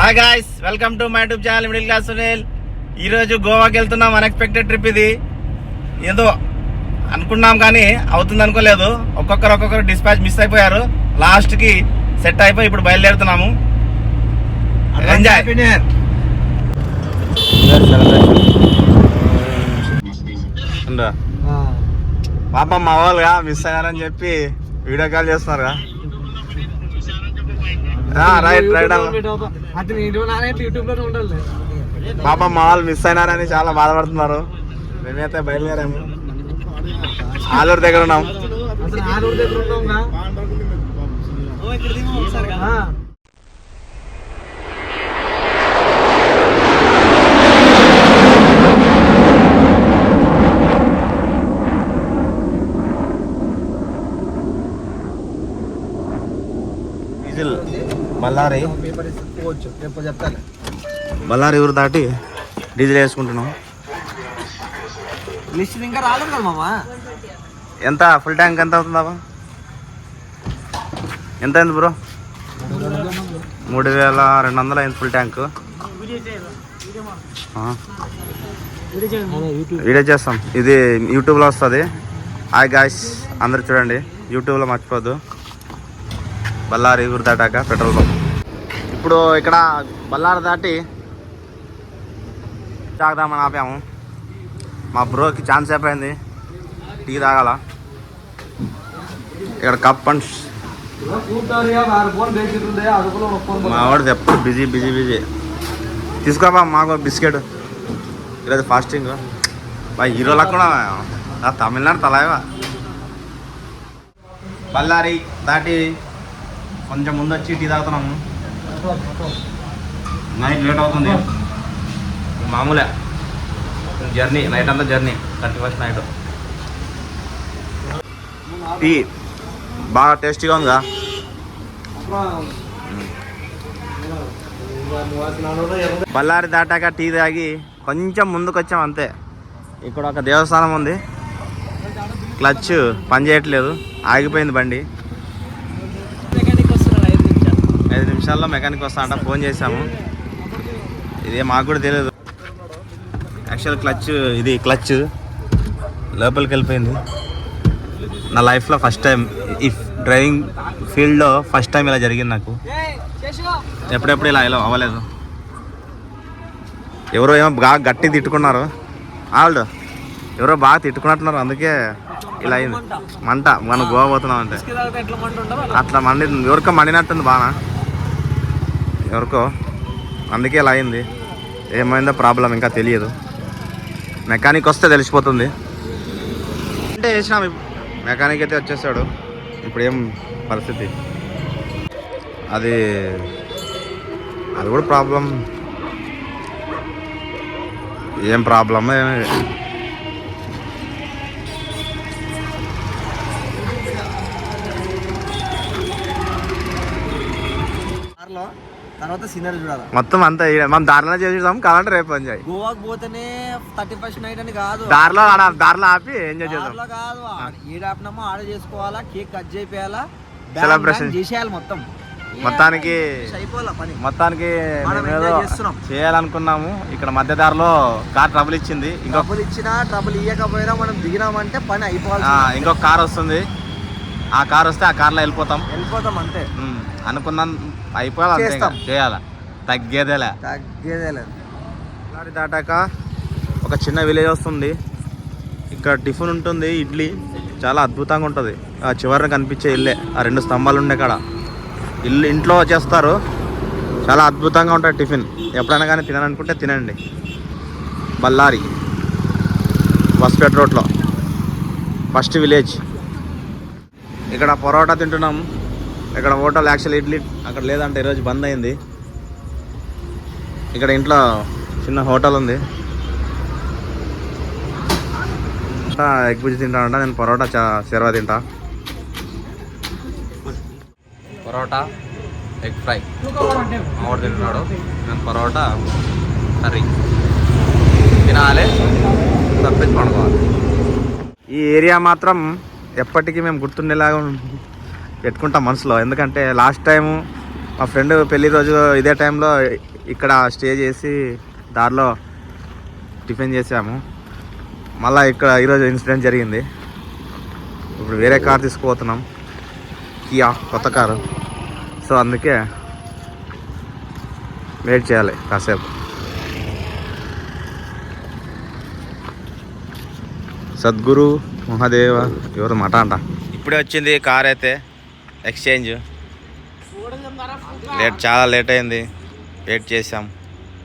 Hi guys, welcome to my YouTube channel middle class Sunil. ఈరోజు గోవాకి వెళ్తున్నాం. అన్ఎక్స్పెక్టెడ్ ట్రిప్ ఇది. ఏదో అనుకున్నాం కానీ అవుతుంది అనుకోలేదు. ఒక్కొక్కరు డిస్పాచ్ మిస్ అయిపోయారు. లాస్ట్కి సెట్ అయిపోయి ఇప్పుడు బయలుదేరుతున్నాము. ఎంజాయ్. పాప మా వాళ్ళుగా మిస్ అయ్యారని చెప్పి వీడియో కాల్ చేస్తున్నారుగా. రైట్ పాప మా వాళ్ళు మిస్ అయినారని చాలా బాధపడుతున్నారు. మేమైతే బయలుదేరాము. ఆలూరు దగ్గర ఉన్నాం. బళ్ళారి ఊరు దాటి డీజిల్ వేసుకుంటున్నాం. ఇంకా రాలేదు కదా మామ. ఎంత ఫుల్ ట్యాంక్ ఎంత అవుతుందా? ఎంత అయింది బ్రో? 3200 అయింది ఫుల్ ట్యాంక్. వీడియో చేస్తాం. ఇది యూట్యూబ్లో వస్తుంది. హాయ్ గాయ్స్, అందరు చూడండి. యూట్యూబ్లో మర్చిపోద్దు. బళ్ళారి ఊరు దాటాక పెట్రోల్ బంక్. ఇప్పుడు ఇక్కడ బళ్ళారి దాటి తాగుదామని ఆపాము. మా బ్రోకి ఛాన్స్ అయిపోయింది, టీ తాగాల. ఇక్కడ కప్ పంచ్. మా వాడిది ఎప్పుడు బిజీ బిజీ బిజీ. తీసుకోబా మాకు బిస్కెట్. ఈరోజు ఫాస్టింగ్. బాయ్ హీరోలకు కూడా తమిళనాడు తలాయవా. బళ్ళారి దాటి కొంచెం ముందు వచ్చి టీ తాగుతున్నాము. నైట్ లేట్ అవుతుంది. మామూలే జర్నీ, నైట్ అంతా జర్నీ. 31st night. టీ బాగా టేస్టీగా ఉందిగా. బళ్ళారి దాటాక టీ తాగి కొంచెం ముందుకు వచ్చాం అంతే. ఇక్కడ ఒక దేవస్థానం ఉంది. క్లచ్ పని చేయట్లేదు, ఆగిపోయింది బండి. 5 నిమిషాల్లో మెకానిక్ వస్తా ఫోన్ చేసాము. ఇదే మాకు కూడా తెలియదు. యాక్చువల్ క్లచ్ లోపలికి వెళ్ళిపోయింది. నా లైఫ్లో ఫస్ట్ టైం, ఈ డ్రైవింగ్ ఫీల్డ్లో ఫస్ట్ టైం ఇలా జరిగింది నాకు. ఎప్పుడెప్పుడు ఇలా అవ్వలేదు. ఎవరో ఏమో బాగా గట్టి తిట్టుకున్నారు. ఆల్డ్ ఎవరో బాగా తిట్టుకున్నట్టున్నారు, అందుకే ఇలా అయింది. మంట మనం గోవా పోతున్నాం అంటే అట్లా మండింది. ఎవరికో మండినట్టుంది బాగా, ఎవరికో, అందుకే ఇలా అయింది. ఏమైందో ప్రాబ్లం ఇంకా తెలియదు. మెకానిక్ వస్తే తెలిసిపోతుంది. అంటే వేసినాం. మెకానిక్ అయితే వచ్చేసాడు. ఇప్పుడు ఏం పరిస్థితి? అది కూడా ప్రాబ్లం. ఏం ప్రాబ్లం? తర్వాత సీనరీ చూడాలి మొత్తం అంతా. మనం దారిలో చేసేద్దాం కావాలంటే రేపు ఎంజాయ్. గోవాకి పోతేనే 31st నైట్ అని కాదు, దారిలో ఆపి ఎంజాయ్ చేద్దాం. కాదు, ఏడు ఆపినామో ఆడ చేసుకోవాలా, కేక్ కట్ చేయాలా, సెలబ్రేషన్ చేసేయాలి. మొత్తానికి చేయాలనుకున్నాము. ఇక్కడ మధ్య దారిలో కార్ ట్రబుల్ ఇచ్చింది. ట్రబుల్ ఇవ్వకపోయినా మనం దిగినామంటే పని అయిపోవాలి. ఇంకొక కార్ వస్తుంది. ఆ కార్ వస్తే ఆ కార్లో వెళ్ళిపోతాం అంతే. అనుకున్నాం, అయిపోవాలి, చేయాలా, తగ్గేదేలే. దాటాక ఒక చిన్న విలేజ్ వస్తుంది. ఇక్కడ టిఫిన్ ఉంటుంది, ఇడ్లీ చాలా అద్భుతంగా ఉంటుంది. ఆ చివరిన కనిపించే ఇల్లే, ఆ 2 స్తంభాలు ఉండే కాడ ఇంట్లో చేస్తారు. చాలా అద్భుతంగా ఉంటుంది టిఫిన్. ఎప్పుడైనా కానీ తినాలనుకుంటే తినండి. బళ్ళారి వస్పేట రోడ్లో ఫస్ట్ విలేజ్. ఇక్కడ పరోటా తింటున్నాం. ఇక్కడ హోటల్ యాక్చువల్ ఇడ్లీ అక్కడ లేదంటే ఈరోజు బంద్ అయింది. ఇక్కడ ఇంట్లో చిన్న హోటల్ ఉంది. ఎగ్ బుజ్జి తింటానంట. నేను పరోటా శర్వా తింటా. పరోటా ఎగ్ ఫ్రై మావాడు తింటున్నాడు. నేను పరోటా కర్రీ తినాలి, తప్పించి పడుకోవాలి. ఈ ఏరియా మాత్రం ఎప్పటికీ మేము గుర్తుండేలాగా పెట్టుకుంటాం మనసులో. ఎందుకంటే లాస్ట్ టైము మా ఫ్రెండ్ పెళ్లి రోజు ఇదే టైంలో ఇక్కడ స్టే చేసి దారిలో టిఫిన్ చేసాము. మళ్ళీ ఇక్కడ ఈరోజు ఇన్సిడెంట్ జరిగింది. ఇప్పుడు వేరే కార్ తీసుకుపోతున్నాం, కియా కొత్త కారు. సో అందుకే వెయిట్ చేయాలి కాసేపు. సద్గురు మహాదేవ ఎవరు మాట అంట. ఇప్పుడే వచ్చింది కార్ అయితే ఎక్స్చేంజ్. చాలా లేట్ అయింది, వెయిట్ చేసాం.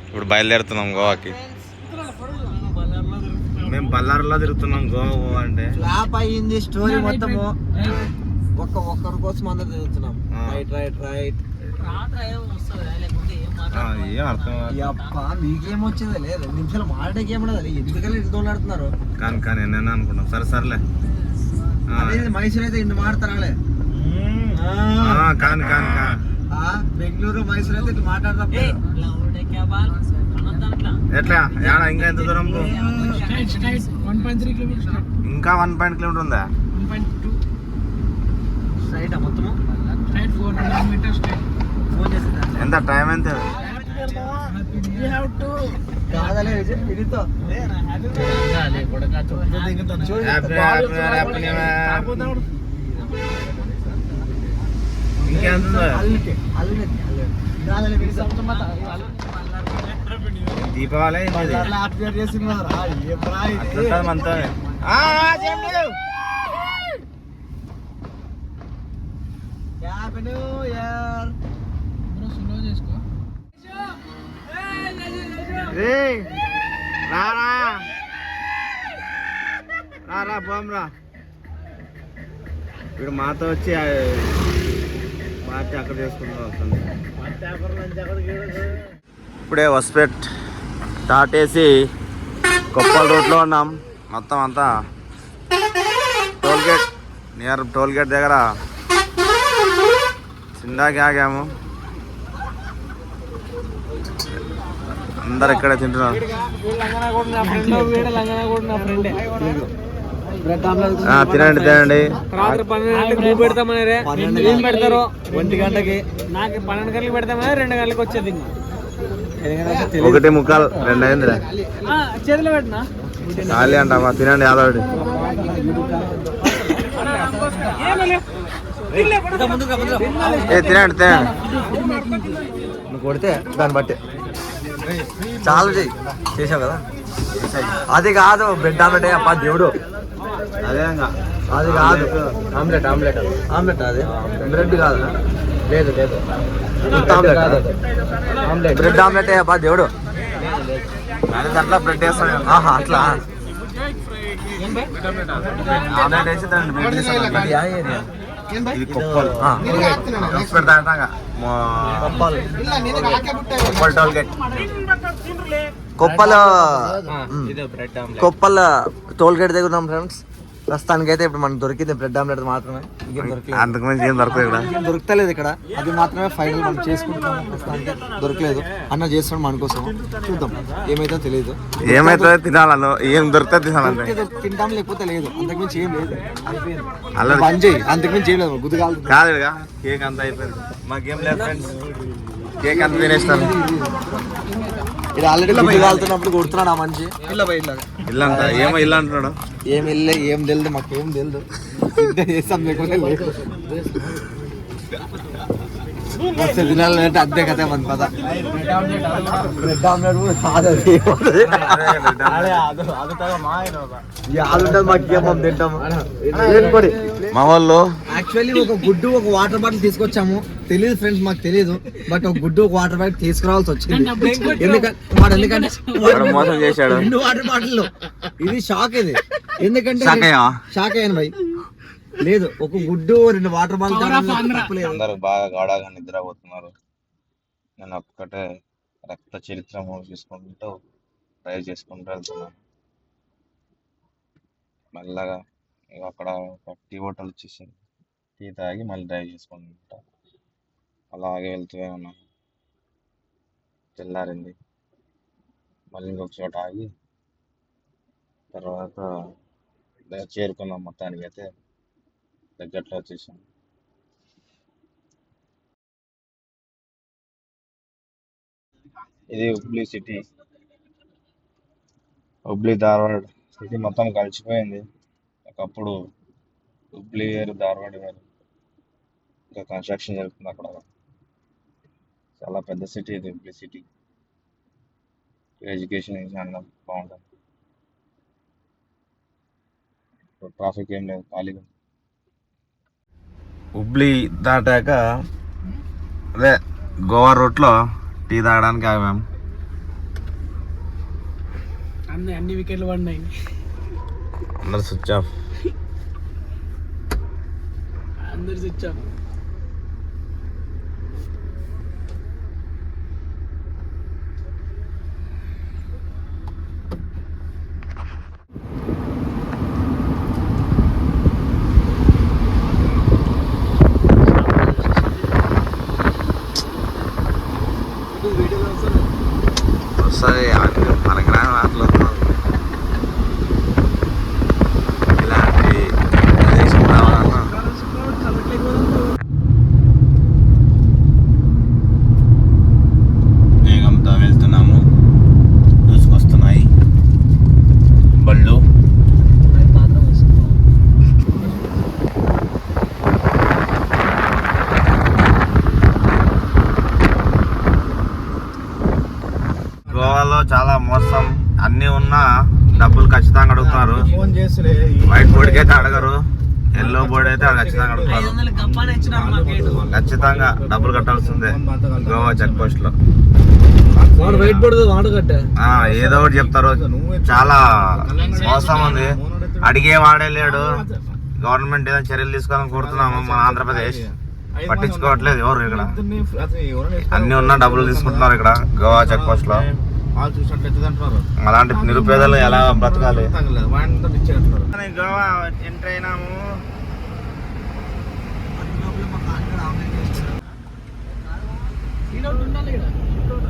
ఇప్పుడు బయలుదేరుతున్నాం గోవాకి. మేము బళ్ళారిలో తిరుగుతున్నాం. గోవా అంటే ఫ్లాప్ అయ్యింది స్టోరీ మొత్తము. ఒక్కరి కోసం అందరు తిరుగుతున్నాం. రైట్ ఏం అర్థం మీకేం వచ్చేది లేదు. 2 నిమిషాలు మాట్లాడేకి ఏమన్నది, ఎందుకని ఇటు తోలాడుతున్నారు. కానీ నేను అనుకున్నాం. సరేలే మైసూర్ అయితే ఇన్ని మాడతారాలే. కానీ బెంగళూరు మైసూర్ అయితే ఇటు మాట్లాడతాం. ఎట్లా ఏడా ఇంకా ఎంత దూరం? ఇంకా 1.5 కిలోమీటర్ ఉందా? మొత్తము ఎంత టైం ఎంత? దీపావళి అంతా రారా పోమ్రా. ఇప్పుడు మాతో వచ్చి పార్టీ అక్కడ చేసుకుంటూ వస్తుంది. ఇప్పుడే హొస్పేట్ దాటేసి కొప్పల్ రోడ్లో ఉన్నాం. మొత్తం అంతా టోల్గేట్, నియర్ టోల్గేట్ దగ్గర చిందాకి ఆగాము. అందరు ఇక్కడే తింటున్నారు. తినండి. రాత్రి 12 పెడతారు. 1 గంటకి నాకు 12 గంటలకు పెడతామని 2 గంటలకు వచ్చేది. 1:45 2 అయిందిరా. చేతిలో పెట్టినా ఖాళీ అంటామా? తినండి యాదవ్. తినండి. నువ్వు కొడితే దాన్ని బట్టి చాలు చేసావు కదా. అది కాదు బ్రెడ్ ఆమ్లెట్ అప్ప దేవుడు. అదే అది కాదు ఆమ్లెట్ అది బ్రెడ్ కాదు. లేదు ఆమ్లెట్ బ్రెడ్ ఆమ్లెట్ అప్ప దేవుడు. దాంట్లో బ్రెడ్ వేస్తాను. అట్లా ఆమ్లెట్ వేసి దాన్ని బ్రెడ్ వేస్తాను. ఇది కొప్పల్ కొప్పల్ టోల్ గేట్ దగ్గర ఉన్నాం ఫ్రెండ్స్. ప్రస్తుతానికి అయితే ఇప్పుడు మనకు దొరికింది బ్రెడ్ ఆమ్లెట్ మాత్రమే. అంతకు మించి ఏం దొరకదు. దొరకలేదు ఇక్కడ. అది మాత్రమే ఫైనల్ మనం చేసుకుంటున్నాం. ప్రస్తుతానికి దొరకలేదు. అన్న చేస్తున్నాం మన కోసం. చూద్దాం ఏమైతే తెలియదు. ఏమైతే తినాలను, ఏం దొరుకుతుంది తినాలంటే తింటాం, లేకపోతే లేదు. అంతకుమించి ఏం లేదు. అయిపోయింది బంద్ చేయి. అంతకుమించి ఏం లేదు. గుద్దు కాదు కేక్ అంతా అయిపోయింది. మాకేం లేదు ఫ్రెండ్స్. కేక్ అంతా తినేస్తాను. ఇది ఆల్రెడీ గుడ్డు కాలుతున్నప్పుడు కొడుతున్నాడు ఆ మనిషి. ఇల్లు అంతా ఏమో ఇల్లు అంటున్నాడు. ఏం ఇల్లే ఏం తెలియదు, మాకేం తెలియదు. చేస్తాం లేకుండా లేదు. తినాలంటే అంతే కదా మన పద. బ్రెడ్ ఆమ్లెట్ కూడా మాకేమో తింటాము. మా వాళ్ళు యాక్చువల్లీ ఒక గుడ్డు ఒక వాటర్ బాటిల్ తీసుకొచ్చాము. తెలియదు ఫ్రెండ్స్, మాకు తెలియదు. బట్ ఒక గుడ్డు ఒక వాటర్ బాటిల్ తీసుకురావాల్సి వచ్చింది. ఎందుకంటే మోసం చేశాడు. 2 వాటర్ బాటిల్. ఇది షాక్. ఇది ఎందుకంటే షాక్ అయ్యాను భయ్. లేదు ఒక గుడ్డు 2 వాటర్ బాటిల్. అందరూ బాగా గాఢంగా నిద్రపోతున్నారు. నేను ఒక్కటే రక్త చరిత్ర మూవీ చూసుకుంటూ డ్రైవ్ చేసుకుంటూ వెళ్తున్నాను. మెల్లగా అక్కడ ఒక టీ హోటల్ వచ్చేసింది. టీ తాగి మళ్ళీ డ్రైవ్ చేసుకుంటా అలాగే వెళ్తూనే ఉన్నాను. తెల్లారింది. మళ్ళీ ఇంకొక చోట ఆగి తర్వాత చేరుకున్నాం. మొత్తానికి అయితే దగ్గరలో వచ్చేసాం. ఇది హుబ్లీ సిటీ, హుబ్లీ ధార్వాడ్ సిటీ మొత్తం కలిసిపోయింది. ఒకప్పుడు హుబ్లీ వేరు, ధార్వాడ్ వేరు. ఇంకా కన్స్ట్రక్షన్ జరుగుతుంది అక్కడ. చాలా పెద్ద సిటీ ఇది హుబ్లీ సిటీ. ఎడ్యుకేషన్ చాలా బాగుంటుంది. ట్రాఫిక్ ఏం లేదు, ఖాళీగా. హుబ్లీ దాటాక అదే గోవా రూట్లో టీ తాగడానికి ఆగాం. అన్ని వికెట్లు పడినాయి. అందరు స్విచ్ ఆఫ్. అందరు స్విచ్ ఆఫ్. వస్తుంది మనకి రాని మాటలు. ఇలాంటి ప్రదేశం రావాలన్నా వేగంతో వెళ్తున్నాము. దూసుకొస్తున్నాయి బళ్ళు. గోవాలో చాలా మోసం. అన్ని ఉన్నా డబ్బులు ఖచ్చితంగా అడుగుతారు. వైట్ బోర్డుకి అయితే అడగరు, ఎల్లో బోర్డు అయితే ఖచ్చితంగా అడుగుతారు. ఖచ్చితంగా డబ్బులు కట్టాల్సిందే గోవా చెక్ పోస్ట్ లో. వైట్ బోర్డు వాడగట్ట ఏదో ఒకటి చెప్తారు. చాలా మోసం ఉంది. అడిగే వాడే లేడు. గవర్నమెంట్ ఏదైనా చర్యలు తీసుకోవాలని కోరుతున్నాము. మన ఆంధ్రప్రదేశ్ పట్టించుకోవట్లేదు ఎవరు. ఇక్కడ అన్ని ఉన్నా డబ్బులు తీసుకుంటున్నారు ఇక్కడ గోవా చెక్ పోస్ట్ లో. అలాంటి నిరుపేదలు ఎలా బ్రతకాలి? గోవా ఎంటర్ అయినాము.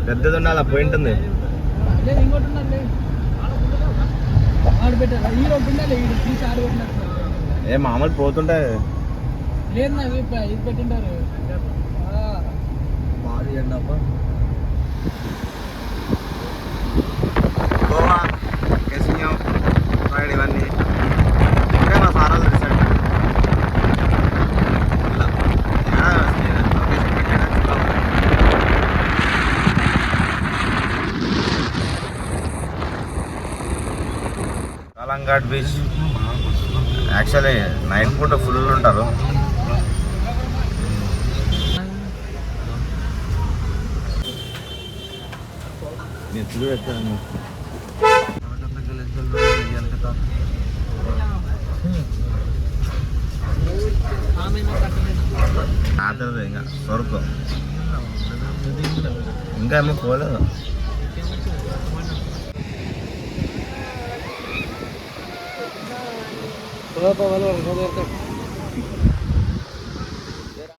పెద్దది ఉండాలి, పాయింట్ ఉంది. ఏ మామూలు పోతుంటే లేదు నా ఇది పెట్టింటారు. గోవా కెసినో రైడ్ ఇవన్నీ ఇక్కడే మా సార్ వాళ్ళు రిసార్ట్. కలంఘాట్ బీచ్ యాక్చువల్లీ నైట్ పూట ఫుల్ ఉంటారు. ఇంకా సొరకు ఇంకా ఏమో పోలేదు. వాళ్ళు